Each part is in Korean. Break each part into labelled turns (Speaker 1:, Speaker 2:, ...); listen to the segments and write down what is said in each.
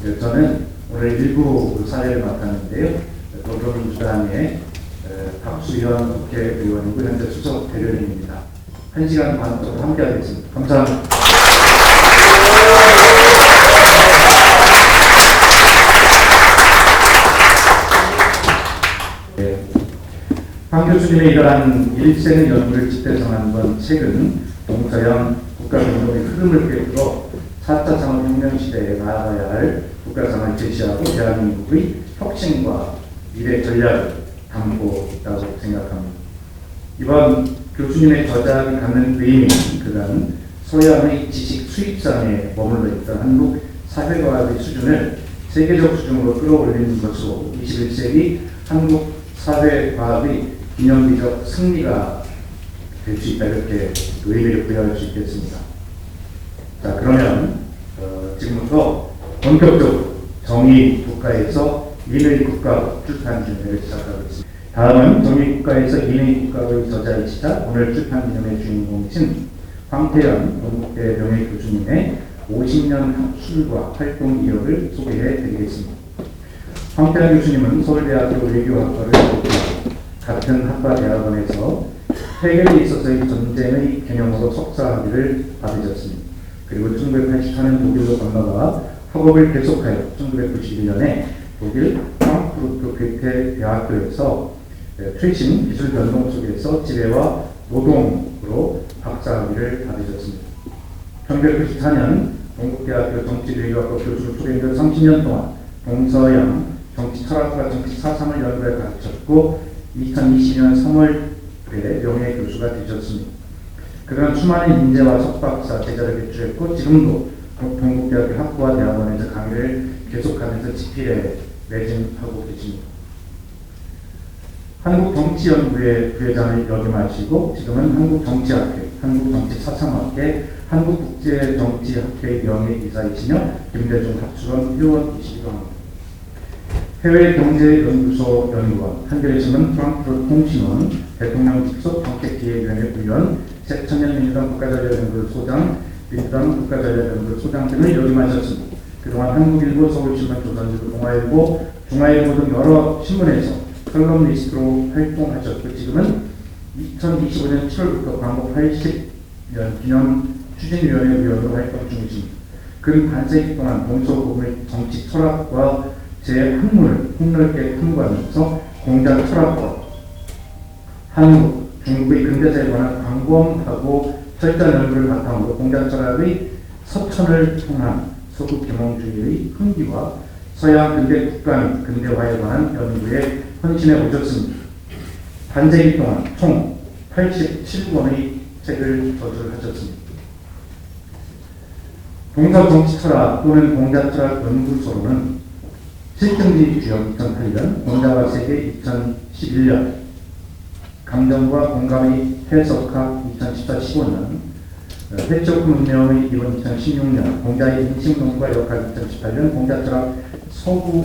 Speaker 1: 저는 오늘 일부 사회를 맡았는데요. 더불어민주당의 박수현 국회의원이고 현재 수석 대변인입니다. 1시간 반 동안 함께하겠습니다. 감사합니다. 황 교수님의 이러한 일생의 연구를 집대성한 건 책은 동서양 국가운동의 흐름을 꿰뚫어 4차 산업혁명 시대에 나아가야 할 국가상을 제시하고 대한민국의 혁신과 미래 전략을 담고 있다고 생각합니다. 이번 교수님의 저작이 갖는 의미는 그간 서양의 지식 수입상에 머물러 있던 한국 사회과학의 수준을 세계적 수준으로 끌어올리는 것으로 21세기 한국 사회과학의 기념비적 승리가 될 수 있다, 이렇게 의미를 부여할 수 있겠습니다. 자, 그러면 지금부터 본격적으로 정의국가에서 인의국가로 출판 기념회를 시작하겠습니다. 다음은 정의국가에서 인의국가의 저자이시자 오늘 출판 기념회 주인공이신 황태현 건국대 명예교수님의 50년 학술과 활동 이력을 소개해 드리겠습니다. 황태현 교수님은 서울대학교 외교학과를 졸업하고 같은 학과 대학원에서 해결에 있어서의 전쟁의 개념으로 석사학위를 받으셨습니다. 그리고 1984년 독일로 건너가 학업을 계속하여 1991년에 독일 프랑크푸르트 괴테 대학교에서 최신 기술 변동 속에서 지배와 노동으로 박사학위를 받으셨습니다. 1994년 동국대학교 정치외교학과 교수로 초임돼 30년 동안 동서양 정치 철학과 정치 사상을 연구해 가르쳤고 2020년 3월에 명예교수가 되셨습니다. 그동안 수많은 인재와 석박사 제자를 배출했고 지금도 동국대학교 학부와 대학원에서 강의를 계속하면서 집필에 매진하고 계십니다. 한국정치연구회 부회장을 역임하시고 지금은 한국정치학회, 한국정치사상학회, 한국국제정치학회 명예이사이시며 김대중 학술원 회원이시기도 합니다. 해외경제연구소 연구원, 한겨레신문 프랑크푸르트 통신원, 대통령 직속 정책기획위원회 위원, 새천년민주당 국가전략연구소 소장, 민주당 국가전략연구소 소장 등을 역임하셨습니다. 그동안 한국일보, 서울신문, 조선일보, 동아일보, 중앙일보 등 여러 신문에서 컬럼니스트로 활동하셨고 지금은 2025년 7월부터 광복 80년 기념 추진위원회 위원으로 활동 중이십니다. 근 반세기 동안 동서고금의 정치 철학과 제 학문을 폭넓게 탐구하면서 공자 철학과 한국, 중국의 근대사에 관한 광범하고 철저한 연구를 바탕으로 공자 철학의 서천을 통한 서구 계몽주의의 흥기와 서양 근대 국가 및 근대화에 관한 연구에 헌신해 오셨습니다. 반세기 동안 총 87권의 책을 저술하셨습니다. 동서정치철학 또는 공자철학 연구소로는 실증지 주역 2008년, 공자와 세계 2011년, 감정과 공감의 해석학 2014-15년, 해적 문명의 이론 2016년, 공자의 인식론과 역학 2018년, 공자철학 서구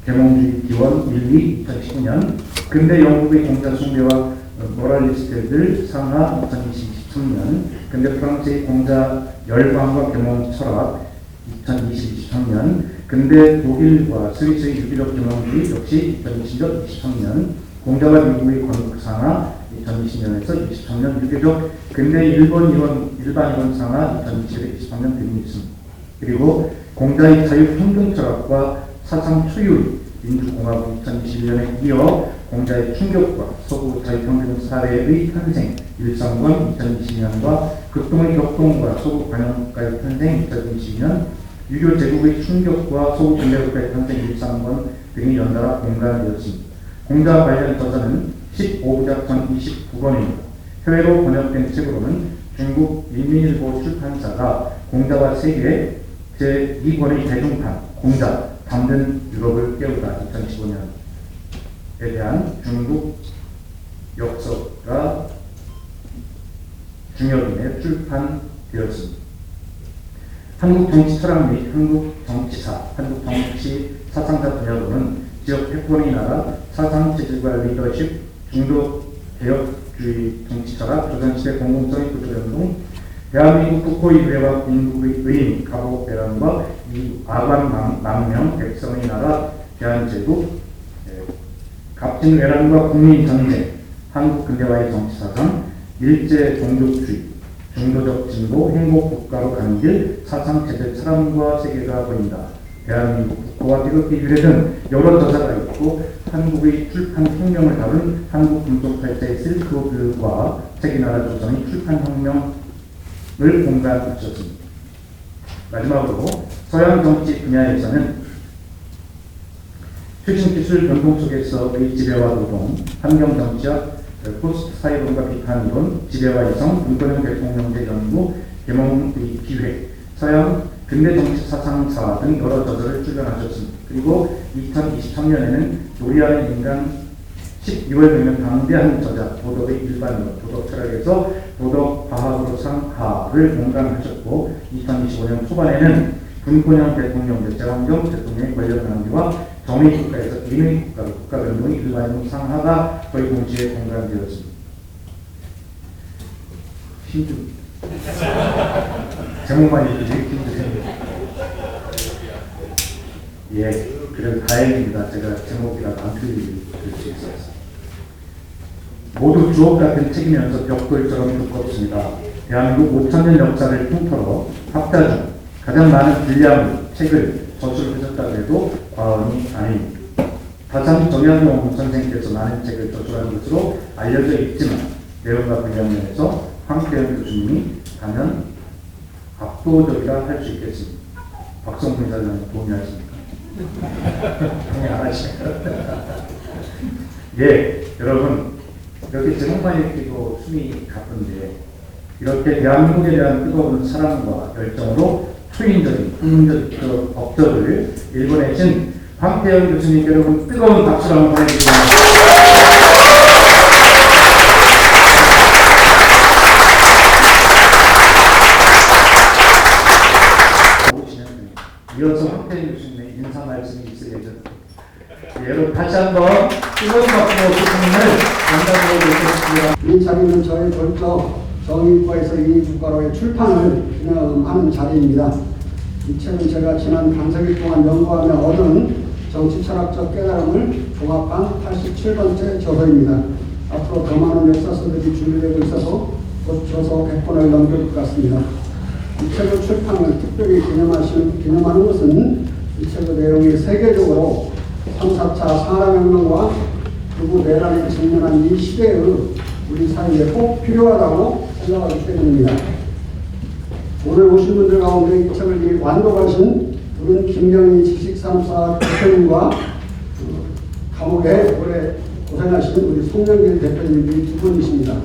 Speaker 1: 계몽주의 기원 1, 2 2019년, 근대 영국의 공자 숭배와 모랄리스트들 상하 2023년, 근대 프랑스의 공자 열광과 계몽 철학 2023년, 근대 독일과 스위스의 유기적 계몽주의 역시 2023년, 공자와 미국의 건국 상하 2020년에서 23년, 유교적 근대 일반 이론 상하 2023년 등이 있습니다. 그리고 공자의 자유평등 철학과 사상 초유의 민주공화국 2021년에 이어 공자의 충격과 서구 자유평등 사회의 탄생 1상권 2020년과 극동의 격동과 서구 관영국가의 탄생 2022년, 유교 제국의 충격과 서구 근대국가의 탄생 1상권 등이 연달아 공간되었습니다. 공자와 관련 저자는 15부작 전 29권입니다. 해외로 번역된 책으로는 중국 인민일보 출판사가 공자와 세계 제2권의 대중판 공자 담든 유럽을 깨우다 2015년에 대한 중국 역사가 중역인에 출판되었습니다. 한국 정치 철학 및 한국 정치사, 한국 정치 사상사 분야로는 지역 패권의 나라, 사상 체질과 리더십, 중도 개혁주의 정치 철학, 조선시대 공공성의 구조연동, 대한민국 국호 이브레와 인국의 의인 가보 베란과 이 아관 망명 백성의 나라 대한제국 갑진 외란과 국민 전쟁 한국 근대화의 정치사상 일제 종족주의 중도적 진보 행복 국가로 가는 길 사상 체제 철학과 세계가 보인다. 대한민국 국호와 태극기 유래 등 여러 저자가 있고 한국의 출판 혁명을 다룬 한국 금속팔자의 실크로드와 책이나라 조정의 출판 혁명을 공간하셨습니다. 마지막으로 서양 정치 분야에서는 최신 기술 변동 속에서의 지배와 노동, 환경 정치학, 포스트 사회론과 비판이론, 지배와 이성, 문권형 대통령제 연구, 개몽의 기획, 서양 근대 정치 사상사 등 여러 저자를 출간하셨습니다. 그리고 2023년에는 요리하는 인간 12월 명령 방대한 저자, 도덕의 일반론, 도덕 철학에서 도덕 과학으로 상하를 공간하셨고 2025년 초반에는 분권형 대통령, 재환경 대통령의 권력 낭비와 정의 국가에서 개인의 국가로 국가 변동의 일반론 상하가 거의 동시에 공간되었습니다. 힘듭니다. 제목만 읽기 힘드세요. 예, 그래도 다행입니다. 제가 제목이라도 안 틀릴 수 있었어요. 모두 주옥 같은 책이면서 벽돌처럼 두껍습니다. 대한민국 5,000년 역사를 통틀어 학자 중 가장 많은 분량 책을 저술하셨다고 해도 과언이 아닙니다. 가장 정약용 선생님께서 많은 책을 저술한 것으로 알려져 있지만 내용과 분량면에서 황태현 교수님이 가면 압도적이라 할 수 있겠습니다. 박성훈 이사장님 동의하십니까? 동의 안 하시니까. 예, 여러분 이렇게 제목만 읽기도 숨이 가쁜데 이렇게 대한민국에 대한 뜨거운 사랑과 열정으로 초인적인 국민적 업적을 일궈내신 황태현 교수님께 여러분 뜨거운 박수를 한번 보내주시기 이어서 황태현 교수님의 인사 말씀이 있을 예정입니다. 네, 여러분 다시 한번 뜨거운 박수로 교수님을 만나보고 계십니다.
Speaker 2: 이 자리는 저의 졸적 정의과에서 이 국가로의 출판을 기념하는 자리입니다. 이 책은 제가 지난 반세기 동안 연구하며 얻은 정치 철학적 깨달음을 종합한 87번째 저서입니다. 앞으로 더 많은 역사서들이 준비되고 있어서 곧 저서 100권을 넘길 것 같습니다. 이 책의 출판을 특별히 기념하는 것은 이 책의 내용이 세계적으로 3, 4차 산업혁명과 그리고 내란에 직면한 이 시대의 우리 사이에 꼭 필요하다고 생각하기 때문입니다. 오늘 오신 분들 가운데 이 책을 완독하신 둘은 김경희 지식산업사 대표님과 감옥에 오래 고생하신 우리 송영길 대표님이 두 분이십니다.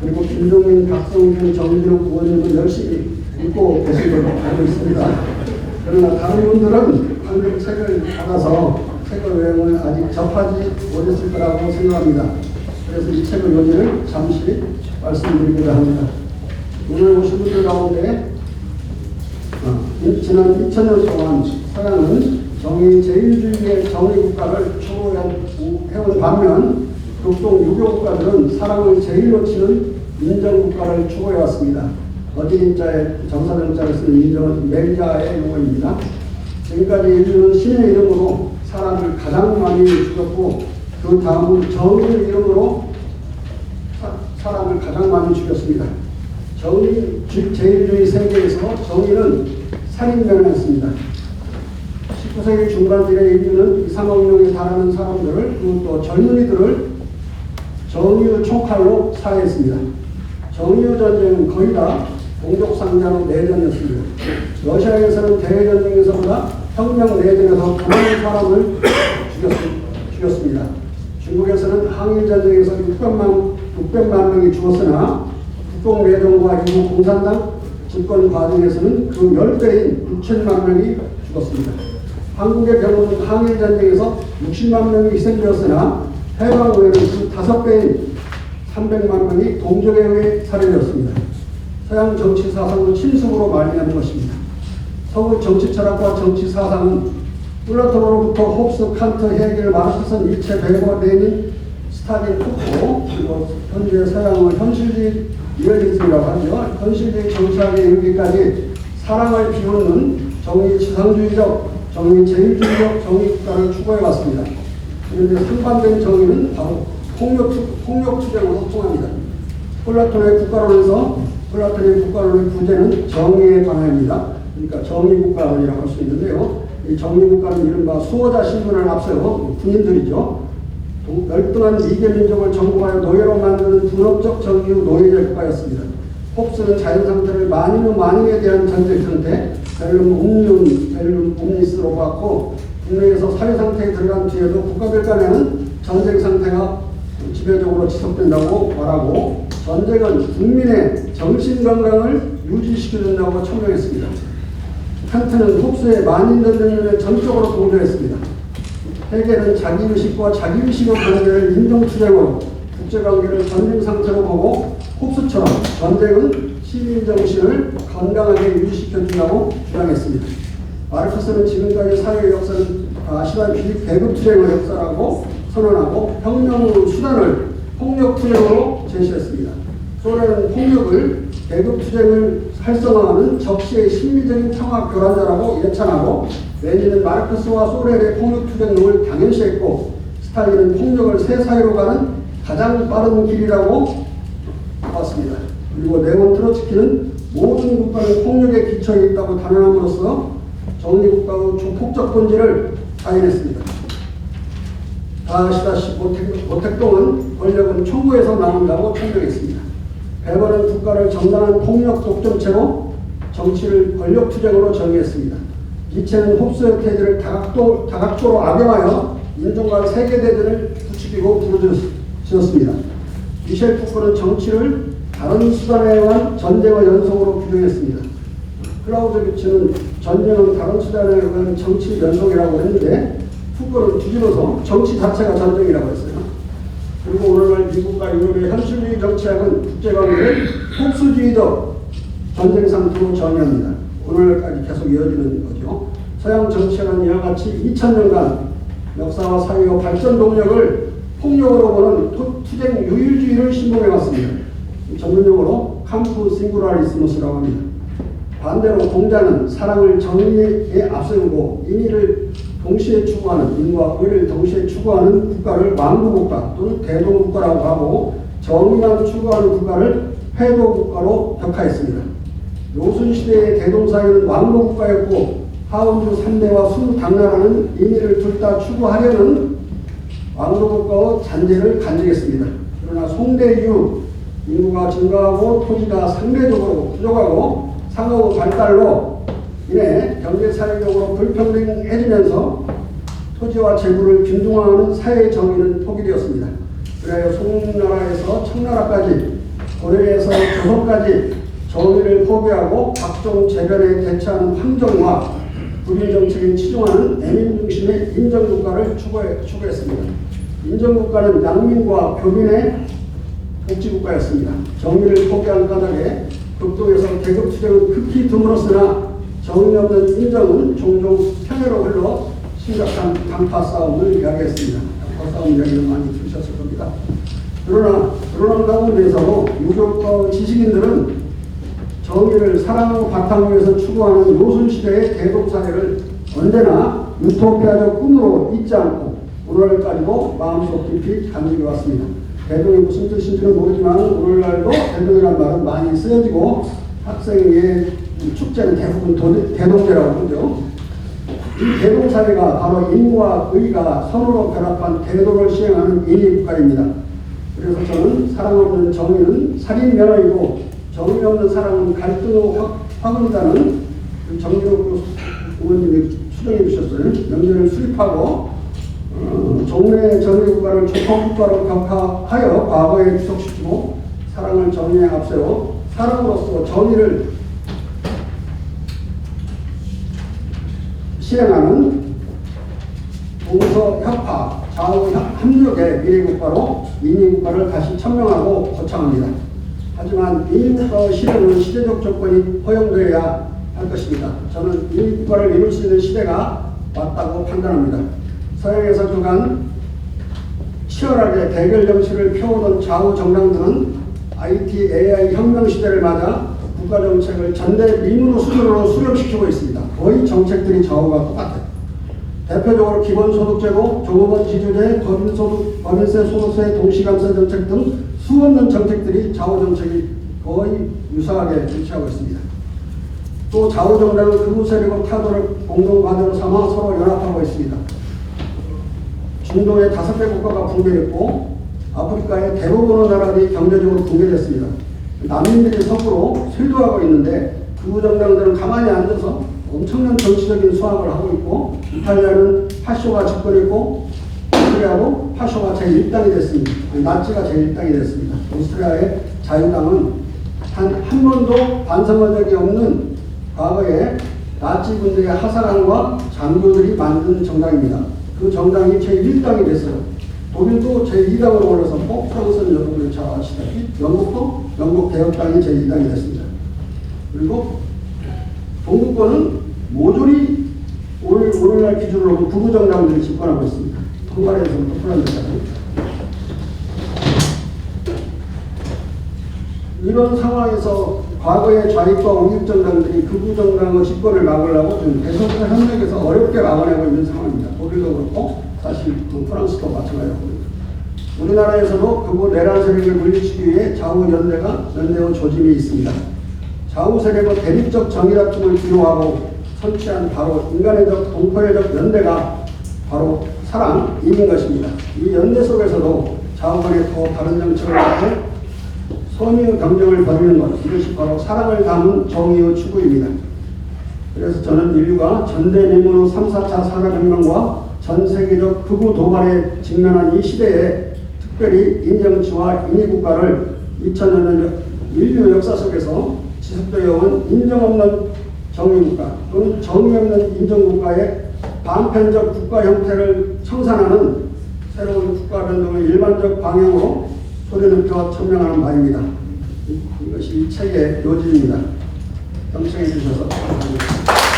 Speaker 2: 그리고 김종민, 박성균, 정진욱 의원님은 열심히 읽고 계신 걸로 알고 있습니다. 그러나 다른 분들은 방금 책을 받아서 책의 내용을 아직 접하지 못했을 거라고 생각합니다. 그래서 이 책의 요지를 잠시 말씀드리고자 합니다. 오늘 오신 분들 가운데 지난 2000년 동안 서양은 정의 제일주의의 정의국가를 추구해온 반면 북동 유교국가들은 사랑을 제일로 치는 인정국가를 추구해왔습니다. 어디인자의 정사정자를 쓰는 인정은 맹자의 용어입니다. 지금까지 인류는 신의 이름으로 사람을 가장 많이 죽였고 그 다음은 정의의 이름으로 사람을 가장 많이 죽였습니다. 정의, 제일주의 세계에서 정의는 살인면허였습니다. 19세기 중반들의 인류는 2, 3억 명에 달하는 사람들을 그리고 또 젊은이들을 정의의 총칼로 살해했습니다. 정의의 전쟁은 거의 다 동족상자로 내전이었습니다. 러시아에서는 대전쟁에서보다 혁명 내전에서 더 많은 사람을 죽였습니다. 중국에서는 항일전쟁에서 600만 명이 죽었으나 국동내전과 이후 공산당 집권 과정에서는 그 10배인 6천만 명이 죽었습니다. 한국의 경우는 항일전쟁에서 60만 명이 희생되었으나 해방 후에는 그 5배인 300만 명이 동족에 의해 살해되었습니다. 서양 정치 사상의 침수로 말미암은 것입니다. 서구 정치 철학과 정치 사상은 플라톤으로부터 홉스, 칸트, 헤겔, 마르크스, 니체, 베거, 레닌, 스탈린, 푸코 그리고 현재 서양의 현실주의 리얼리즘이라고 하죠. 현실주의 정치학에 이르기까지 사랑을 비웃는 정의지상주의적, 정의제일주의적 정의국가를 추구해왔습니다. 그런데 상반된 정의는 바로 폭력투쟁으로 통합니다. 플라톤의 국가론의 부제는 정의의 방향입니다. 그러니까 정의국가론이라고 할 수 있는데요. 이 정의국가는 이른바 수호자 신분을 앞세워 군인들이죠. 열등한 이계민족을 정복하여 노예로 만드는 분업적 정의의 노예제 국가였습니다. 홉스는 자연상태를 만인의 만인에 대한 전쟁 상태, 벨룸 옴니스로 봤고, 국내에서 사회상태에 들어간 뒤에도 국가들 간에는 전쟁 상태가 지배적으로 지속된다고 말하고, 전쟁은 국민의 정신건강을 유지시켜준다고 천명했습니다. 칸트는 홉스의 만인전쟁론에 전적으로 동조했습니다. 해겔은 자기의식과 자기의식의 관계를 인종투쟁으로 국제관계를 전쟁 상태로 보고, 홉스처럼 전쟁은 시민정신을 건강하게 유지시켜준다고 주장했습니다. 마르크스는 지금까지 사회의 역사는 아시다시피 계급투쟁을 역사라고 선언하고 혁명의 수단을 폭력투쟁으로 제시했습니다. 소련은 폭력을 계급투쟁을 활성화하는 적시의 심리적인 평화 교란자라고 예찬하고, 레닌은 마르크스와 소련의 폭력투쟁론을 당연시했고, 스탈린은 폭력을 새 사회로 가는 가장 빠른 길이라고 봤습니다. 그리고 네온 트로츠키는 모든 국가는 폭력에 기초해 있다고 단언함으로써 정리국가의 조폭적 본질을 자인했습니다. 다 아시다시피 모택동은 권력은 총구에서 나온다고 천명했습니다. 베버는 국가를 정당한 폭력 독점체로 정치를 권력투쟁으로 정의했습니다. 니체는 홉스의 태제를 다각도로 악용하여 인종과 세계대전을 부추기고 부르짖었습니다. 미셸 푸코는 정치를 다른 수단에 의한 전쟁의 연속으로 규정했습니다. 클라우제비치는 전쟁은 다른 수단에 의한 정치 연속이라고 했는데, 푸코는 뒤집어서 정치 자체가 전쟁이라고 했어요. 그리고 오늘날 미국과 유럽의 현실주의 정치학은 국제관계를 폭수주의적 전쟁 상태로 정의합니다. 오늘까지 계속 이어지는 거죠. 서양 정치학은 이와 같이 2000년간 역사와 사회의 발전 동력을 폭력으로 보는 투쟁 유일주의를 신봉해왔습니다. 전문용어로 캄프 싱구라리스무스라고 합니다. 반대로 공자는 사랑을 정의에 앞세우고 인의를 동시에 추구하는, 인과 의를 동시에 추구하는 국가를 왕국국가 또는 대동국가라고 하고, 정의만 추구하는 국가를 패도국가로 격하했습니다. 요순시대의 대동사회는 왕국국가였고, 하원주 3대와 순당나라는 인의를 둘 다 추구하려는 왕국국가의 잔재를 간직했습니다. 그러나 송대 이후 인구가 증가하고 토지가 상대적으로 부족하고 상호 발달로 인해 경제사회적으로 불평등해지면서 토지와 재물을 균등화하는 사회 정의는 포기되었습니다. 그래야 송나라에서 청나라까지, 고려에서 조선까지 정의를 포기하고 각종 재변에 대처하는 황정과 불인정책에 치중하는 애민 중심의 인정국가를 추구했습니다. 인정국가는 양민과 교민의 복지국가였습니다. 정의를 포기한 까닭에 극동에서 계급투쟁은 극히 드물었으나 정의 없는 인정은 종종 편애로 흘러 심각한 강파 싸움을 이야기했습니다. 강파 싸움 이야기를 많이 들으셨을 겁니다. 그러나 그런 가운데서도 유교과 지식인들은 정의를 사랑의 바탕 위에서 추구하는 요순시대의 대동사회를 언제나 유토피아적 꿈으로 잊지 않고 오늘까지도 마음속 깊이 간직해 왔습니다. 대동이 무슨 뜻인지는 모르지만 오늘날도 대동이라는 말은 많이 쓰여지고 학생의 축제는 대부분 대동제라고 그러죠. 이 대동사회가 바로 인과 의가 서로로 결합한 대동을 시행하는 인의국가입니다. 그래서 저는 사랑 없는 정의는 살인 면허이고 정의 없는 사랑은 갈등의 화근이라는 정기록 의원님이 수정해 주셨어요. 명제를 수립하고 종래의 정의국가를 조폭국가로 격하여 과거에 귀속시키고 사랑을 정의에 앞세워 사랑으로서 정의를 시행하는 동서 협파, 좌우 합력의 미래국가로 인의국가를 다시 천명하고 거창합니다. 하지만 인의국가의 실현은 시대적 조건이 허용되어야 할 것입니다. 저는 인의국가를 이룰 수 있는 시대가 왔다고 판단합니다. 서양에서 그간 치열하게 대결 정치를 펴오던 좌우 정당들은 IT, AI 혁명 시대를 맞아 국가 정책을 전대미문호 수준으로 수렴시키고 있습니다. 거의 정책들이 저하고 똑같아요. 대표적으로 기본소득제도, 종업원 지주제, 법인세, 소득세, 동시감세 정책 등 수없는 정책들이 좌우 정책이 거의 유사하게 일치하고 있습니다. 또 좌우 정당은 극우 세력과 타도를 공동 과제로 삼아 서로 연합하고 있습니다. 중동의 5개 국가가 붕괴됐고 아프리카의 대부분의 나라들이 경제적으로 붕괴됐습니다. 난민들이 서구로 쇄도하고 있는데 극우 정당들은 가만히 앉아서 엄청난 정치적인 수학을 하고 있고, 이탈리아는 파쇼가 집권했고 오스트리아도 파쇼가 제1당이 됐습니다. 나치가 제1당이 됐습니다. 오스트리아의 자유당은 한 번도 반성한 적이 없는 과거에 나치 군대의 하사관과 장교들이 만든 정당입니다. 그 정당이 제1당이 됐어요. 독일도 제2당으로 올라섰고, 프랑스는 여러분이 잘 아시다시피 영국도 영국 개혁당이 제2당이 됐습니다. 그리고 동구권은 모조리 오늘날 기준으로 극우 정당들이 집권하고 있습니다. 통발에서부터 폴란드까지. 이런 상황에서 과거의 좌익과 우익 정당들이 극우 정당의 집권을 막으려고 지금 계속해서 협력해서 어렵게 막아내고 있는 상황입니다. 독일도 그렇고 사실 프랑스도 마찬가지입니다. 우리나라에서도 극우 내란 세력을 물리치기 위해 좌우 연대와 조짐이 있습니다. 좌우 세력의 대립적 정의다툼을 기로하고 선취한 바로 인간의적 동포애적 연대가 바로 사랑인 것입니다. 이 연대 속에서도 좌우 간의 또 다른 정책을 갖고 선의의 경쟁을 벌이는 것, 이것이 바로 사랑을 담은 정의의 추구입니다. 그래서 저는 인류가 전대미문의 3, 4차 산업혁명과 전 세계적 극우 도발에 직면한 이 시대에 특별히 인정치와 인위국가를 2000년 인류 역사 속에서 지속되어 온 인정 없는 정의국가 또는 정의 없는 인정국가의 반편적 국가 형태를 청산하는 새로운 국가 변동의 일반적 방향으로 소리높여 천명하는 바입니다. 이것이 이 책의 요지입니다. 경청해 주셔서 감사합니다.